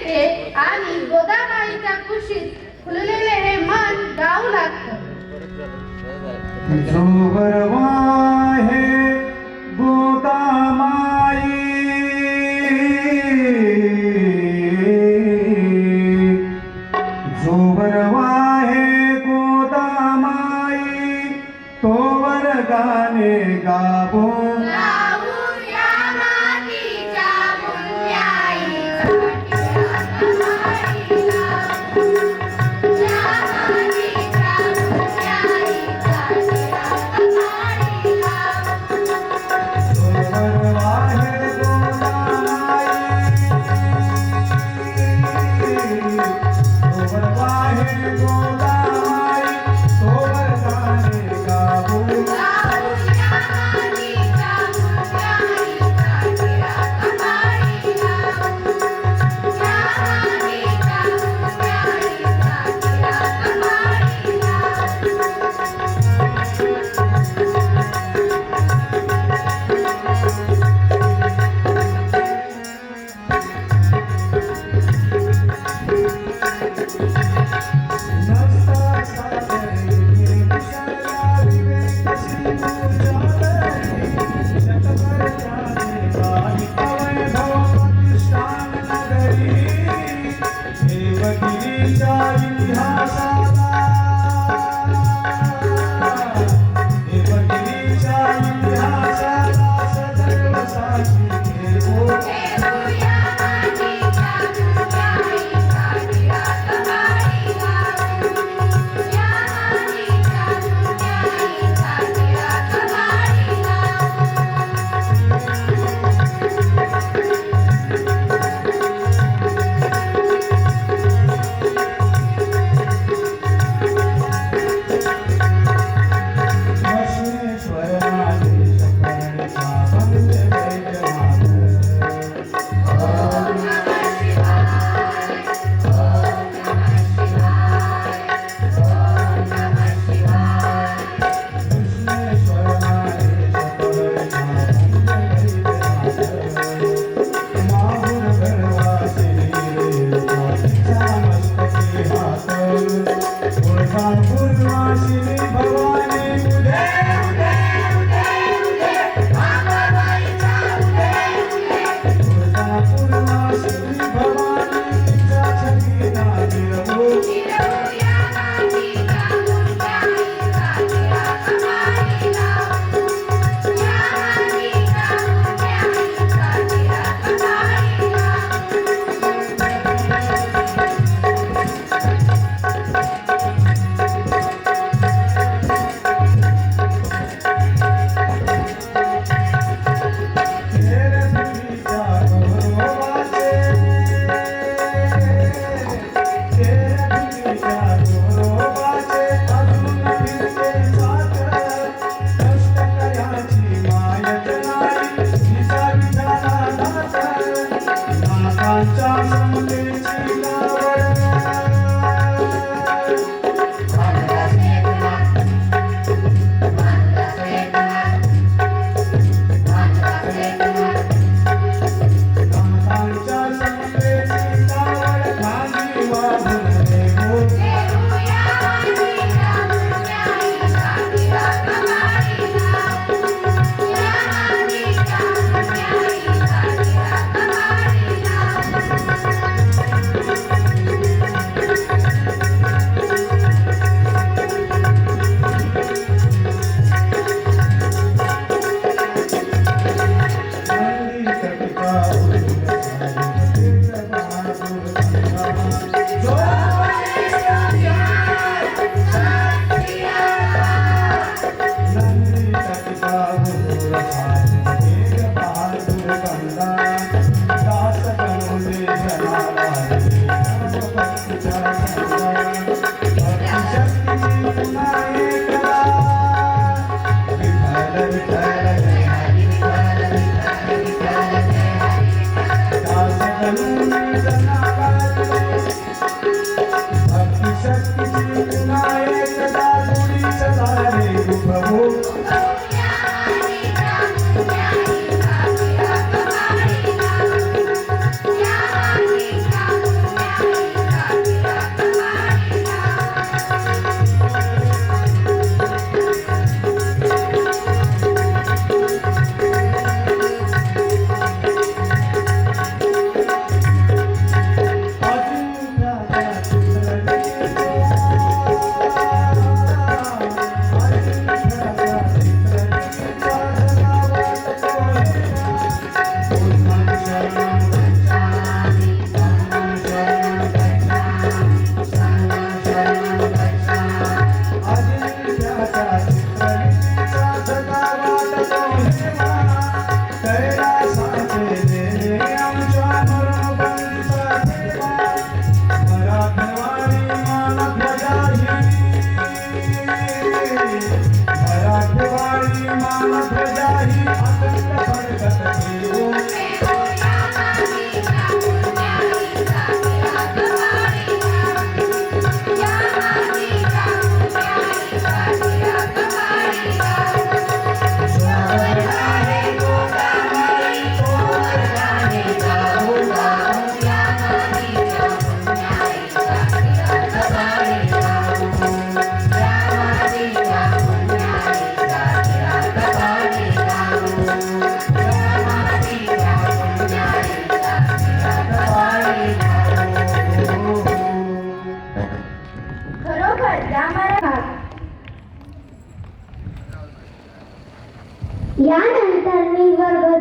येते आणि गोदामाईच्या कुशीत फुललेले हे मन गाऊ लागतं. जोवर वाहे गोदामाई जोवर वाहे गोदामाई तोवर गाणे गावो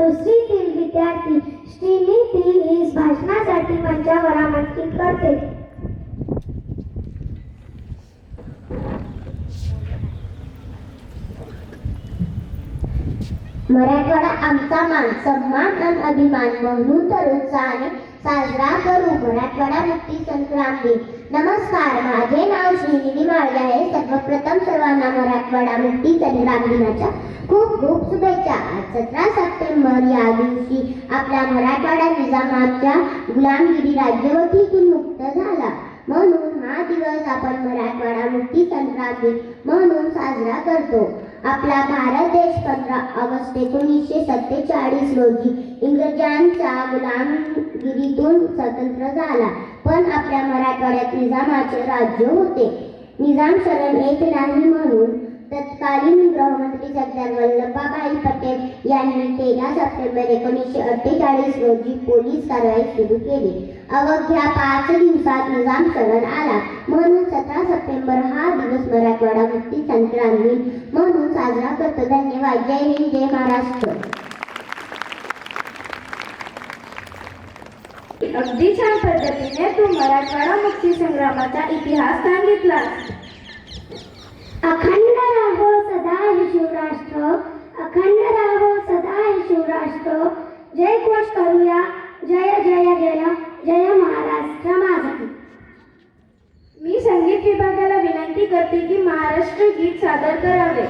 दुसरीतील विद्यार्थी श्रीनिधी ही भाषणासाठी मंचावर आमंत्रित करते. मराठवाडा आमचा मान सन्मान आणि अभिमान म्हणून तर उत्साहाने साजरा करू मराठवाडा मुक्ती संग्राम दिन. नमस्कार, माझे नाव श्रीनिधी माळगे आहे. सर्वप्रथम सर्वांना मराठवाडा मुक्ती संग्राम दिनाच्या खूप खूप शुभेच्छा. आज 17 सप्टेंबर या दिवशी आपला मराठवाडा निजामाच्या गुलामगिरी राज्यवटीतून मुक्त झाला. म्हणून हा दिवस आपण मराठवाडा मुक्ती संग्राम दिन म्हणून साजरा करतो. आपला भारत देश 15 ऑगस्ट 1947 रोजी इंग्रजांच्या गुलामगिरीतून स्वतंत्र झाला. पण आपल्या मराठवाड्यात निजामाचे राज्य होते. निजाम शरण येत नाही म्हणून तत्कालीन गृहमंत्री सरदार वल्लभभाई पटेल यांनी 13 सप्टेंबर 1948 रोजी पोलीस कारवाई सुरू केली. अवघ्या 5 दिवसात निजाम शरण आला. म्हणून 17 सप्टेंबर हा दिवस मराठवाडा मुक्ती संग्राम दिन म्हणून साजरा करतो. धन्यवाद. जय हिंद, जय महाराष्ट्र. अगदी छान पद्धतीने तू मराठवाडा मुक्ती संग्रामाचा इतिहास सांगितला. अखंड राहो सदा हे शिवराष्ट्र, अखंड राहो सदा हे शिवराष्ट्र. जय घोष करूया, जय जय जय जय महाराष्ट्र माझा. मी संगीत विभागाला विनंती करते की महाराष्ट्र गीत सादर करावे.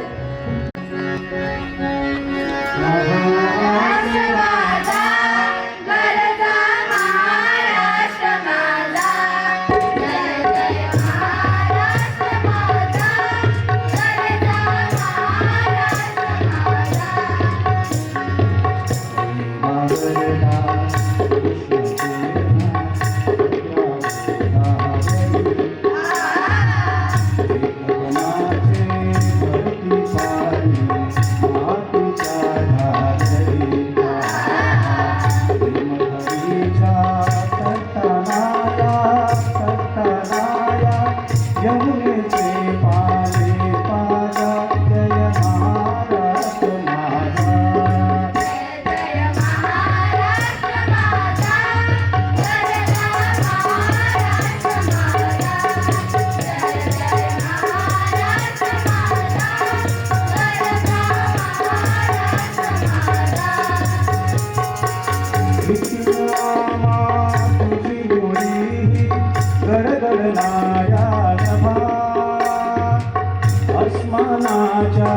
अस्मानाच्या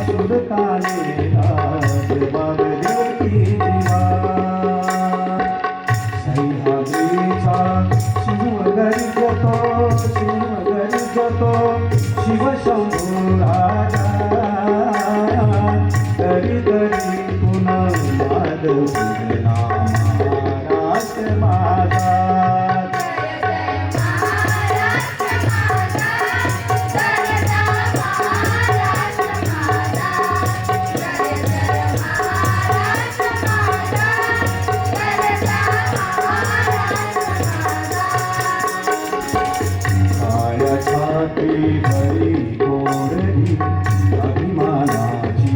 सुरताने बाबदेवती दिवा सह्याद्रीचा शिव गरजतो शिवशंभू राजा तरी तरी पुन्हा नाद उगला महाराष्ट्र माझा. हरी गोरडी अभिमानाची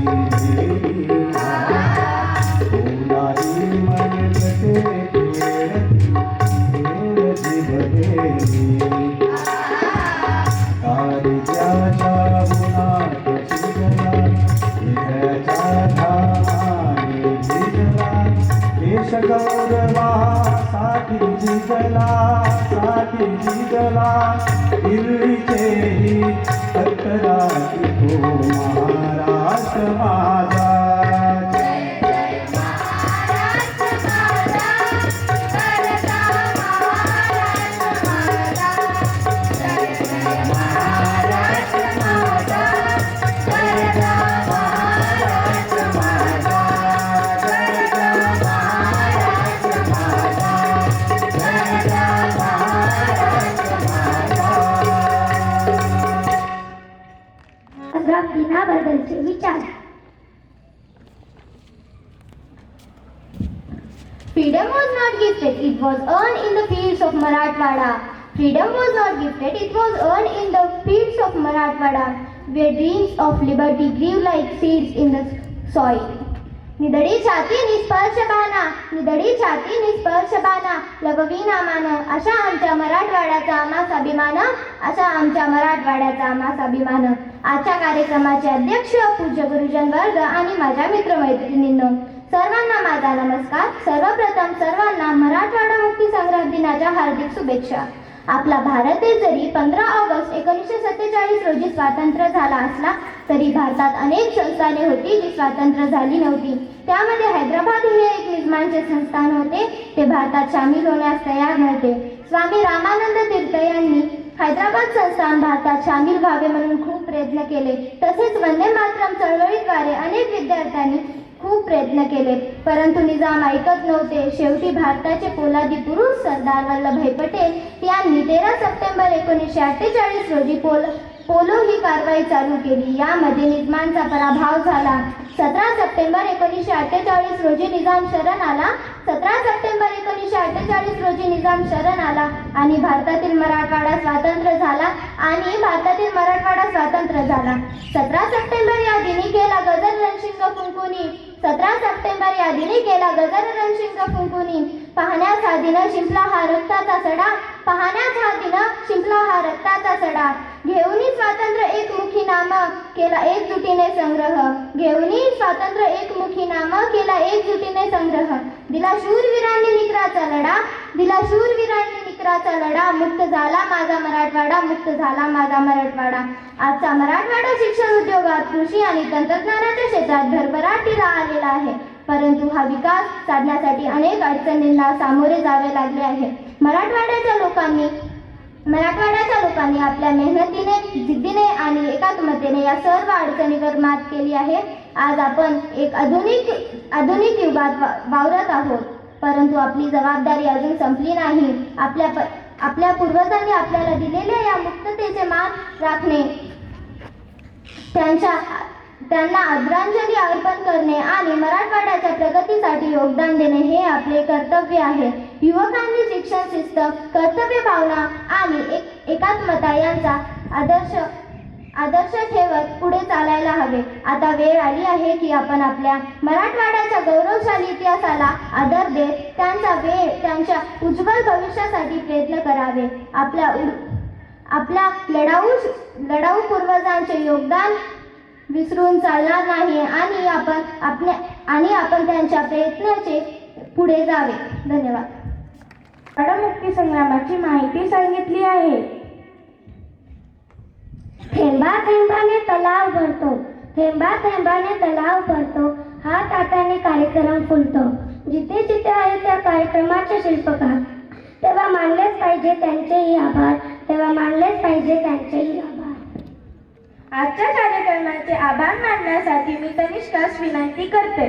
फुलारी मनगटे खेळती बघेली कारित्याच्या उन्हात शिजला विद्याच्या धामाने भिजला देश गौरवासाठी झिजला दिल्लीचेही तक्रारी तो महाराष्ट्र माझा. दिनाबद्दलचे विचार. Freedom was not gifted, it was earned in the fields of Marathwada. Freedom was not gifted, it was earned in the fields of Marathwada, where dreams of liberty grew like seeds in the soil. निधडी छाती निस्पर्श बाणा, निधडी छाती निस्पर्श बाणा, लघवी Naaman, अशा आमच्या मराठवाड्याचा आम्हास अभिमान, अशा आमच्या मराठवाड्याचा आम्हास अभिमान. आजच्या कार्यक्रमाचे अध्यक्ष पूज्य गुरुजन वर्ग आणि माझ्या मित्रमैत्रिणींनो, सर्वांना माझा नमस्कार. सर्वप्रथम सर्वांना मराठवाडा मुक्ती संग्राम दिनाच्या हार्दिक शुभेच्छा. आपला भारत देश जरी 15 ऑगस्ट 1947 रोजी स्वातंत्र्य झाला असला तरी भारतात अनेक संस्थाने होती जी स्वातंत्र्य झाली नव्हती. त्यामध्ये हैदराबाद हे एक निजमांचे संस्थान होते. ते भारतात सामील होण्यास तयार नव्हते. स्वामी रामानंद तीर्थ यांनी हैदराबाद संस्थान भारतात सामील व्हावे म्हणून खूप प्रयत्न केले. तसेच वंदे मातरम चळवळीद्वारे अनेक विद्यार्थ्यांनी खूप प्रयत्न केले, परंतु निजाम ऐकत नव्हते. शेवटी भारताचे पोलादी पुरुष सरदार वल्लभभाई पटेल यांनी 13 सप्टेंबर 1948 रोजी पोलो ही कारवाई चालू केली. यामध्ये निजामांचा पराभव झाला. 17 सप्टेंबर 1948 रोजी निजाम शरण आला. 17 सप्टेंबर 1948 रोजी निजाम शरण आला आणि भारतातील मराठवाडा स्वतंत्र झाला. 17 सप्टेंबर या दिनी केला गजर रणशिंग फुंकुनी. 17 सप्टेंबर या दिनी केला गजर रणशिंग फुंकुनी. पाहण्यास हा दिन शिंपला हा रक्ताचा सडा, पाहण्यास हा दिन शिंपला हा रक्ताचा सडा. घेऊनी स्वातंत्र्य एकमुखी नाम केला एकजुटीने संग्रह, घेऊनी स्वातंत्र्य एकमुखी नाम केला एकजुटीने संग्रह. दिला शूरवीरांनी निकराचा लढा, दिला शूरवीरांनी निकराचा लढा. मुक्त झाला माझा मराठवाडा, मुक्त झाला माझा मराठवाडा. आजचा मराठवाडा शिक्षण उद्योगात, कृषी आणि तंत्रज्ञानाच्या क्षेत्रात भरभराटीला आलेला आहे, परंतु हा विकास साधण्यासाठी अनेक अडचणींना सामोरे जावे लागले आहे. मराठवाड्याच्या लोकांनी आपल्या मेहनतीने, जिद्दीने आणि एकात्मतेने या सर्व अडचणीवर मात केली आहे. आज आपण एक आधुनिक युगात वावरत आहोत, परंतु आपली जबाबदारी अजून संपली नाही. आपल्या पूर्वजांनी आपल्याला दिलेल्या या मुक्ततेचे मान राखणे, त्यांना आदरांजली अर्पण करणे आणि मराठवाड्याच्या प्रगतीसाठी योगदान देणे हे आपले कर्तव्य आहे. युवकांनी शिक्षण शिस्त, कर्तव्य भावना आणि एकात्मता यांचा आदर्श ठेवत पुढे चालायला हवे. आता वेळ आली आहे की आपण आपल्या मराठवाड्याच्या गौरवशाली इतिहासाला आदर देत त्यांच्या उज्ज्वल भविष्यासाठी प्रयत्न करावे. आपल्या लढाऊ पूर्वजांचे योगदान विसरून चालणार नाही आणि आपण त्यांच्या प्रयत्नाचे पुढे जावे. धन्यवाद. मराठवाडा मुक्ती संग्रामाची माहिती सांगितली आहे. थेंबा थेंबाने तलाव भरतो, थेंबा थेंबाने तलाव भरतो, हात हाताने कार्यक्रम फुलतो. जिथे जिथे आहे त्या कार्यक्रमाचे शिल्पकार, तेव्हा मानलेच पाहिजे त्यांचेही आभार, तेव्हा मानलेच पाहिजे त्यांचेही आभार. आजच्या कार्यक्रमाचे आभार मानण्यासाठी मी तनिष्कास विनंती करते.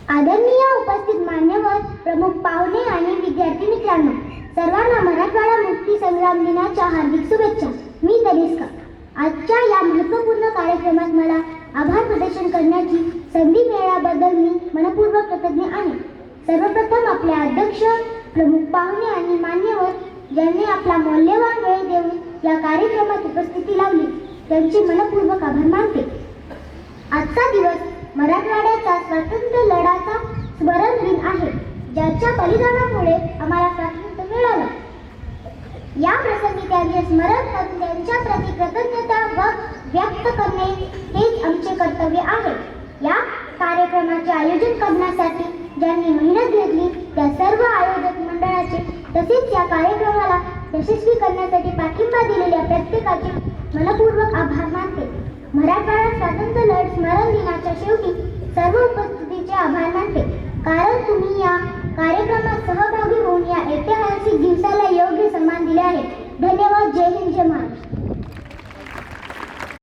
आदरणीय उपस्थित मान्यवर, प्रमुख पाहुणे आणि विद्यार्थी मित्रांनो, सर्वांना मराठवाडा मुक्ती संग्राम दिनाच्या हार्दिक शुभेच्छा. मी तनिष्का. आजच्या या महत्त्वपूर्ण कार्यक्रमात मला आभार प्रदर्शन करण्याची संधी मिळाल्याबद्दल मी मनपूर्वक कृतज्ञ आहे. सर्वप्रथम आपले अध्यक्ष, प्रमुख पाहुणे आणि मान्यवर ज्यांनी आपला मौल्यवान वेळ देऊन या कार्यक्रमात उपस्थिती लावली त्यांचे मनपूर्वक आभार मानते. आजचा दिवस मराठवाड्याचा स्वातंत्र्य लढ्याचा स्मरण दिन आहे, ज्याच्या बलिदानामुळे आम्हाला स्वातंत्र्य मिळालं. या प्रसंगी त्यांचे स्मरण करून त्यांच्या प्रति कृतज्ञता व्यक्त करणे हेच आमचे कर्तव्य आहे. या कार्यक्रमाचे आयोजन करण्यासाठी ज्यांनी मेहनत घेतली त्या सर्व आयोजक मंडळाचे, तसेच या कार्यक्रमाला यशस्वी करण्यासाठी पाठिंबा दिलेल्या प्रत्येकाचे मनपूर्वक आभार मानते. मराठवाडा स्वातंत्र्य लढा स्मरण दिनाच्या शेवटी सर्व उपस्थितीचे आभार मानते, कारण तुम्ही या कार्यक्रमात सहभागी होऊन या ऐतिहासिक दिवसाला योग्य सन्मान दिले आहे. धन्यवाद. जय हिंद, जय महाराष्ट्र.